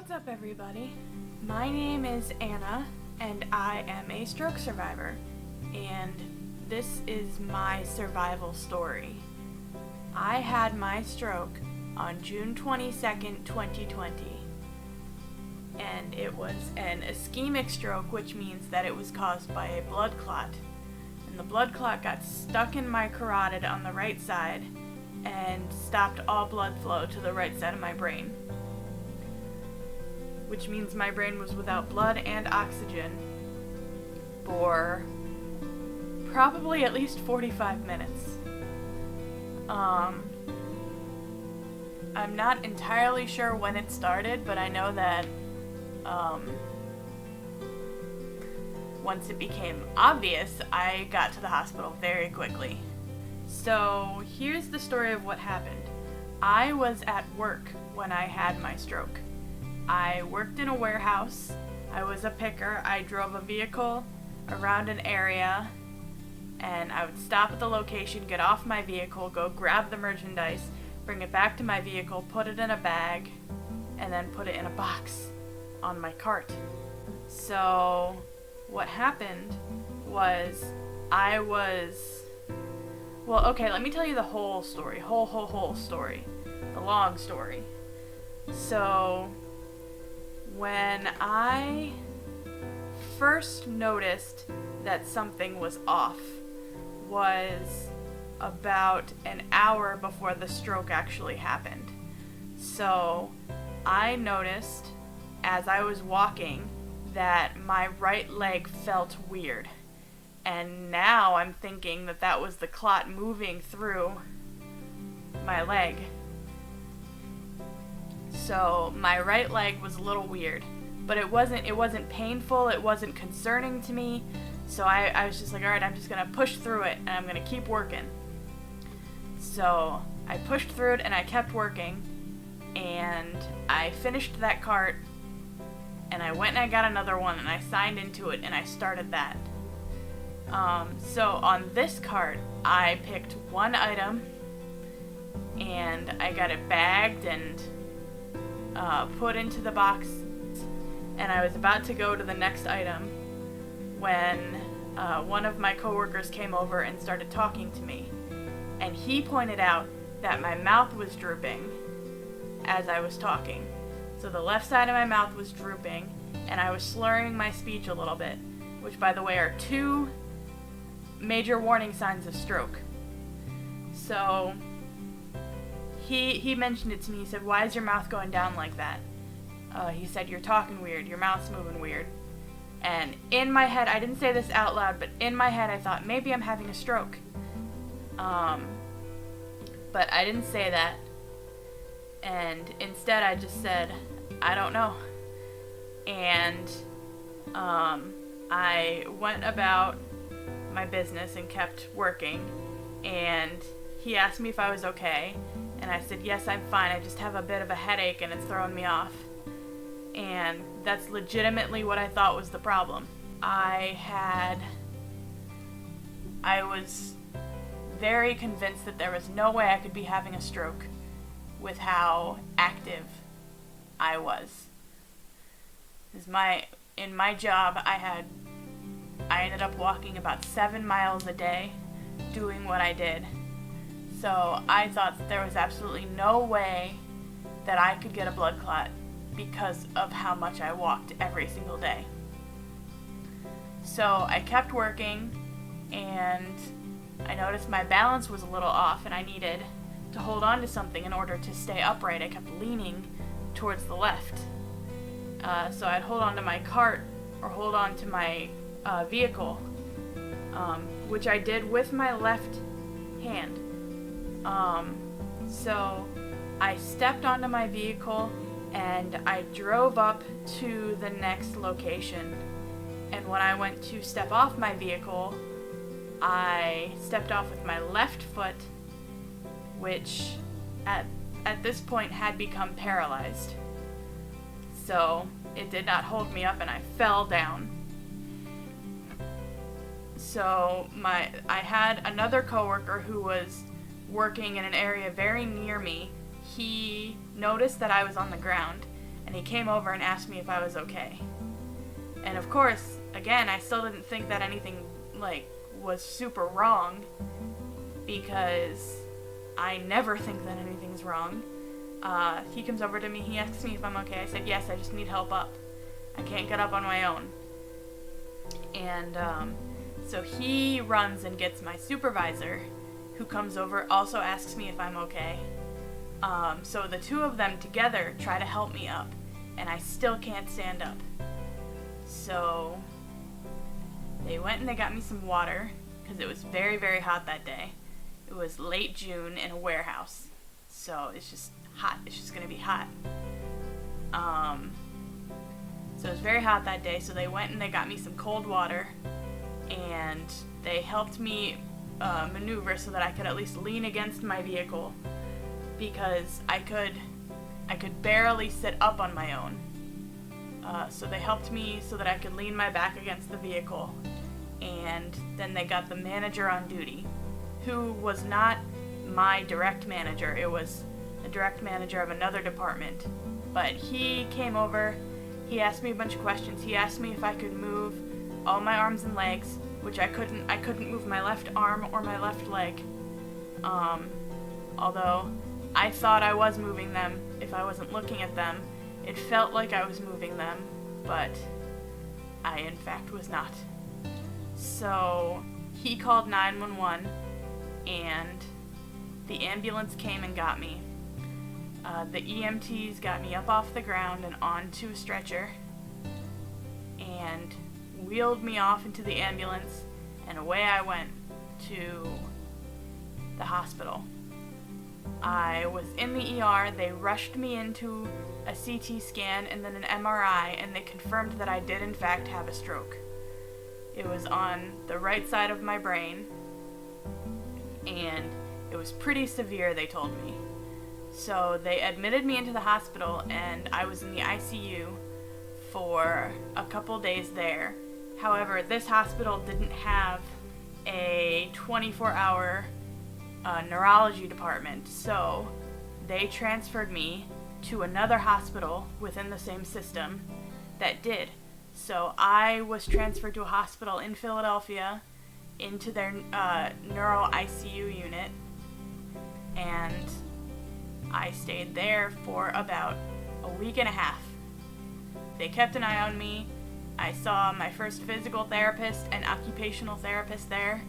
What's up, everybody? My name is Anna, and I am a stroke survivor, and this is my survival story. I had my stroke on June 22nd, 2020, and it was an ischemic stroke, which means that it was caused by a blood clot, and the blood clot got stuck in my carotid on the right side and stopped all blood flow to the right side of my brain, which means my brain was without blood and oxygen for probably at least 45 minutes. I'm not entirely sure when it started, but I know that once it became obvious, I got to the hospital very quickly. So here's the story of what happened. I was at work when I had my stroke. I worked in a warehouse. I was a picker. I drove a vehicle around an area, and I would stop at the location, get off my vehicle, go grab the merchandise, bring it back to my vehicle, put it in a bag, and then put it in a box on my cart. So what happened was let me tell you the whole story. Whole story. The long story. So when I first noticed that something was off was about an hour before the stroke actually happened. So I noticed as I was walking that my right leg felt weird. And now I'm thinking that that was the clot moving through my leg. So my right leg was a little weird, but it wasn't painful, it wasn't concerning to me. So I was just like, alright, I'm just gonna push through it and I'm gonna keep working. So I pushed through it and I kept working, and I finished that cart, and I went and I got another one and I signed into it and I started that. So on this cart, I picked one item and I got it bagged and put into the box, and I was about to go to the next item when one of my coworkers came over and started talking to me, and he pointed out that my mouth was drooping as I was talking. So the left side of my mouth was drooping, and I was slurring my speech a little bit, which, by the way, are two major warning signs of stroke. So he mentioned it to me. He said, "Why is your mouth going down like that?" He said, "You're talking weird, your mouth's moving weird." And in my head, I didn't say this out loud, but in my head I thought, maybe I'm having a stroke. But I didn't say that. And instead I just said, I don't know. And I went about my business and kept working. And he asked me if I was okay. And I said, yes, I'm fine. I just have a bit of a headache and it's throwing me off. And that's legitimately what I thought was the problem. I was very convinced that there was no way I could be having a stroke with how active I was. In my job, I ended up walking about 7 miles a day doing what I did. So I thought that there was absolutely no way that I could get a blood clot because of how much I walked every single day. So I kept working, and I noticed my balance was a little off and I needed to hold on to something in order to stay upright. I kept leaning towards the left. So I'd hold on to my cart or hold on to my vehicle, which I did with my left hand. So I stepped onto my vehicle and I drove up to the next location. And when I went to step off my vehicle, I stepped off with my left foot, which at this point had become paralyzed. So it did not hold me up and I fell down. So I had another coworker who was working in an area very near me. He noticed that I was on the ground and he came over and asked me if I was okay. And of course, again, I still didn't think that anything, was super wrong, because I never think that anything's wrong. He comes over to me, he asks me if I'm okay. I said, yes, I just need help up. I can't get up on my own. And, so he runs and gets my supervisor, who comes over, also asks me if I'm okay. So the two of them together try to help me up, and I still can't stand up. So they went and they got me some water, because it was very, very hot that day. It was late June in a warehouse, so it's just hot. It's just gonna be hot. So it was very hot that day, so they went and they got me some cold water, and they helped me maneuver so that I could at least lean against my vehicle, because I could barely sit up on my own. So they helped me so that I could lean my back against the vehicle, and then they got the manager on duty, who was not my direct manager. It was a direct manager of another department. But he came over, he asked me a bunch of questions. He asked me if I could move all my arms and legs, which I couldn't. I couldn't move my left arm or my left leg. Although I thought I was moving them if I wasn't looking at them. It felt like I was moving them, but I in fact was not. So he called 911, and the ambulance came and got me. The EMTs got me up off the ground and onto a stretcher, and wheeled me off into the ambulance, and away I went to the hospital. I was in the ER. They rushed me into a CT scan and then an MRI, and they confirmed that I did in fact have a stroke. It was on the right side of my brain, and it was pretty severe, they told me. So they admitted me into the hospital, and I was in the ICU for a couple days there. However, this hospital didn't have a 24-hour neurology department, so they transferred me to another hospital within the same system that did. So I was transferred to a hospital in Philadelphia into their neuro ICU unit, and I stayed there for about a week and a half. They kept an eye on me. I saw my first physical therapist and occupational therapist there.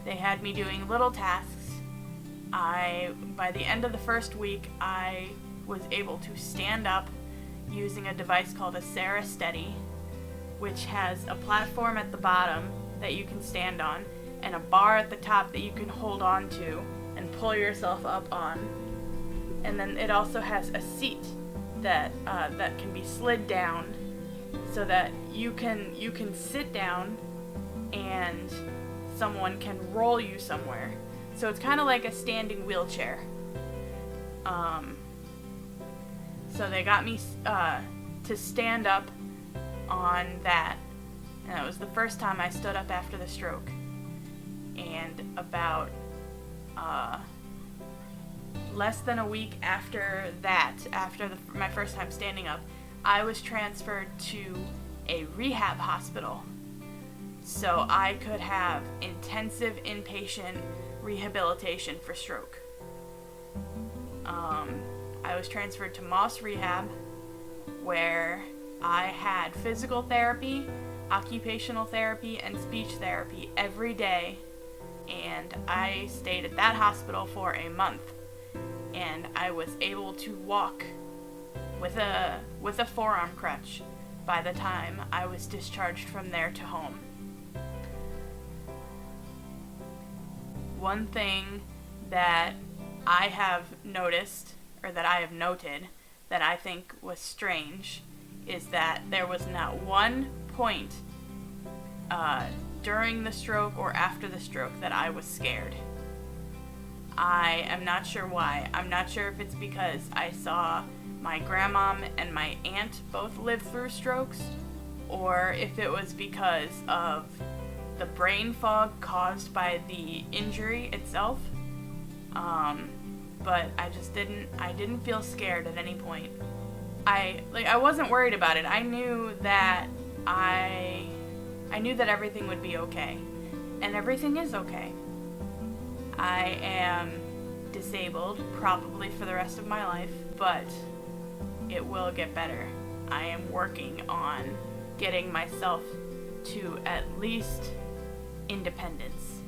They had me doing little tasks. By the end of the first week, I was able to stand up using a device called a Sarah Steady, which has a platform at the bottom that you can stand on, and a bar at the top that you can hold on to and pull yourself up on. And then it also has a seat that can be slid down so that you can sit down and someone can roll you somewhere. So it's kind of like a standing wheelchair. So they got me to stand up on that, and it was the first time I stood up after the stroke. And about less than a week after that, after my first time standing up, I was transferred to a rehab hospital so I could have intensive inpatient rehabilitation for stroke. I was transferred to Moss Rehab, where I had physical therapy, occupational therapy, and speech therapy every day, and I stayed at that hospital for a month, and I was able to walk with a forearm crutch by the time I was discharged from there to home. One thing that I have noticed, or that I have noted, that I think was strange, is that there was not one point during the stroke or after the stroke that I was scared. I am not sure why. I'm not sure if it's because I saw my grandmom and my aunt both live through strokes, or if it was because of the brain fog caused by the injury itself. But I didn't feel scared at any point. I wasn't worried about it. I knew that everything would be okay. And everything is okay. I am disabled probably for the rest of my life, but it will get better. I am working on getting myself to at least independence,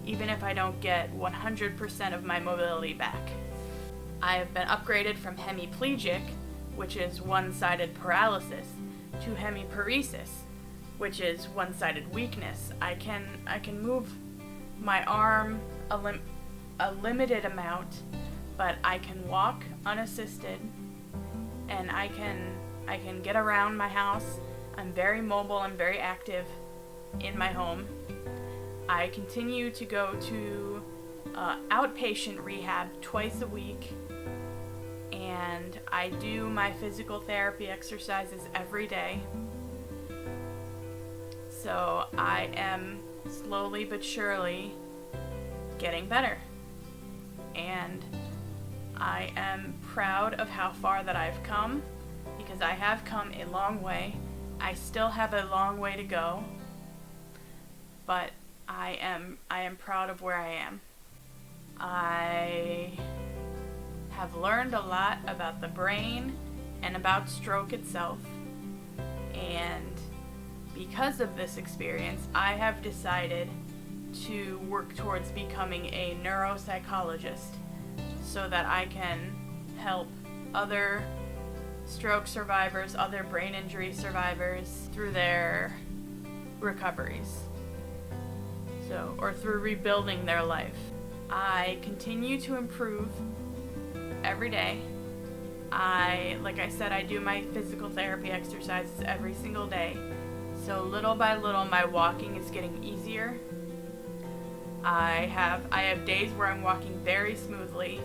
even if I don't get 100% of my mobility back. I have been upgraded from hemiplegic, which is one-sided paralysis, to hemiparesis, which is one-sided weakness. I can move my arm a limited amount, but I can walk unassisted, and I can get around my house. I'm very mobile and very active in my home. I continue to go to outpatient rehab twice a week, and I do my physical therapy exercises every day. So I am slowly but surely getting better. And I am proud of how far that I've come, because I have come a long way. I still have a long way to go, but I am proud of where I am. I have learned a lot about the brain and about stroke itself, and because of this experience, I have decided to work towards becoming a neuropsychologist so that I can help other stroke survivors, other brain injury survivors through their recoveries. Or through rebuilding their life. I continue to improve every day. Like I said, I do my physical therapy exercises every single day. So little by little, my walking is getting easier. I have days where I'm walking very smoothly,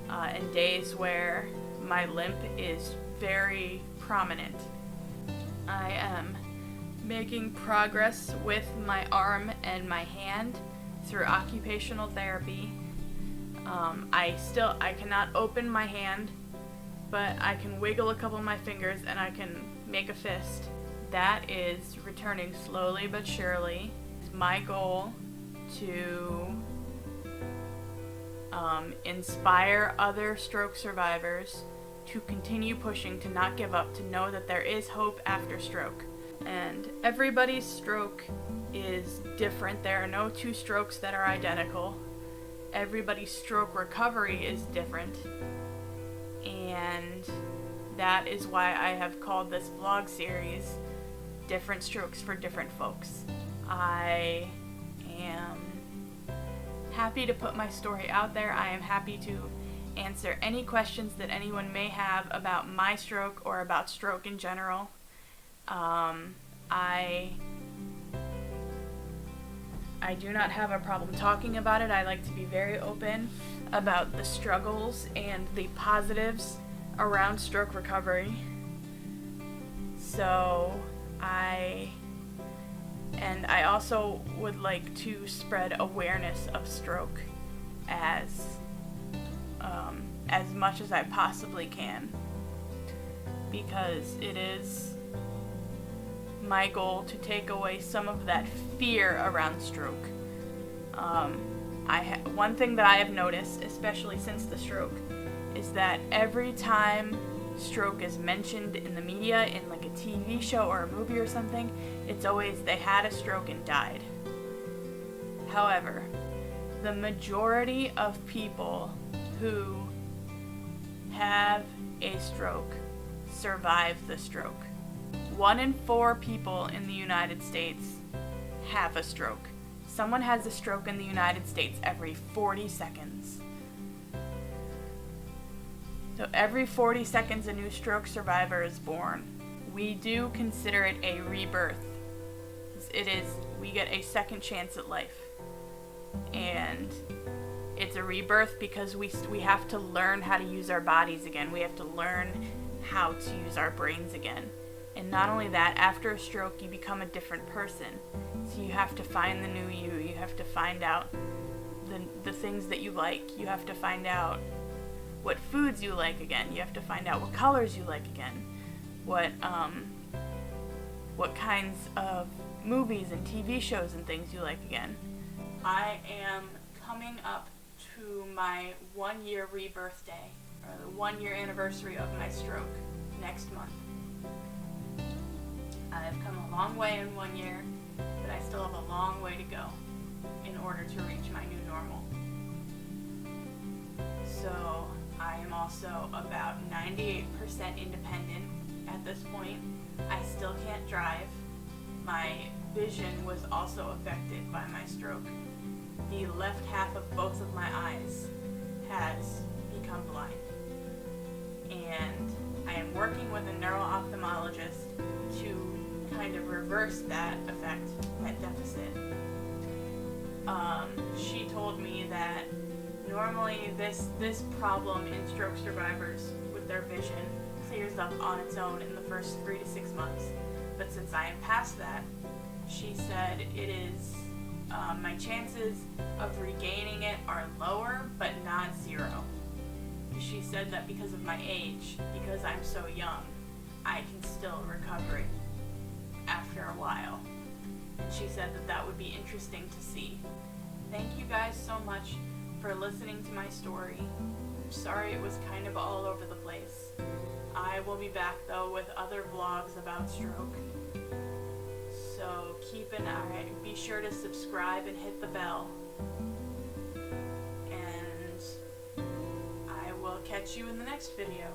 and days where my limp is very prominent. I am making progress with my arm and my hand through occupational therapy. I cannot open my hand, but I can wiggle a couple of my fingers and I can make a fist. That is returning slowly but surely. It's my goal to inspire other stroke survivors to continue pushing, to not give up, to know that there is hope after stroke. And everybody's stroke is different. There are no two strokes that are identical. Everybody's stroke recovery is different. And that is why I have called this vlog series Different Strokes for Different Folks. I am happy to put my story out there. I am happy to answer any questions that anyone may have about my stroke or about stroke in general. I do not have a problem talking about it. I like to be very open about the struggles and the positives around stroke recovery. So I also would like to spread awareness of stroke as much as I possibly can, because it is my goal to take away some of that fear around stroke. One thing that I have noticed, especially since the stroke, is that every time stroke is mentioned in the media, in like a TV show or a movie or something, it's always they had a stroke and died. However, the majority of people who have a stroke survive the stroke. 1 in 4 people in the United States have a stroke. Someone has a stroke in the United States every 40 seconds. So every 40 seconds a new stroke survivor is born. We do consider it a rebirth. We get a second chance at life. And it's a rebirth because we have to learn how to use our bodies again. We have to learn how to use our brains again. And not only that, after a stroke, you become a different person. So you have to find the new you. You have to find out the things that you like. You have to find out what foods you like again. You have to find out what colors you like again. What kinds of movies and TV shows and things you like again. I am coming up to my 1-year rebirth day, or the 1-year anniversary of my stroke next month. I've come a long way in 1 year, but I still have a long way to go in order to reach my new normal. So I am also about 98% independent at this point. I still can't drive. My vision was also affected by my stroke. The left half of both of my eyes has become blind. And I am working with a neuro-ophthalmologist to kind of reverse that effect, that deficit. She told me that normally this problem in stroke survivors with their vision clears up on its own in the first 3 to 6 months. But since I am past that, she said it is, my chances of regaining it are lower, but not zero. She said that because of my age, because I'm so young, I can still recover it after a while. And she said that that would be interesting to see. Thank you guys so much for listening to my story. I'm sorry it was kind of all over the place. I will be back though with other vlogs about stroke. So keep an eye, be sure to subscribe and hit the bell. And I will catch you in the next video.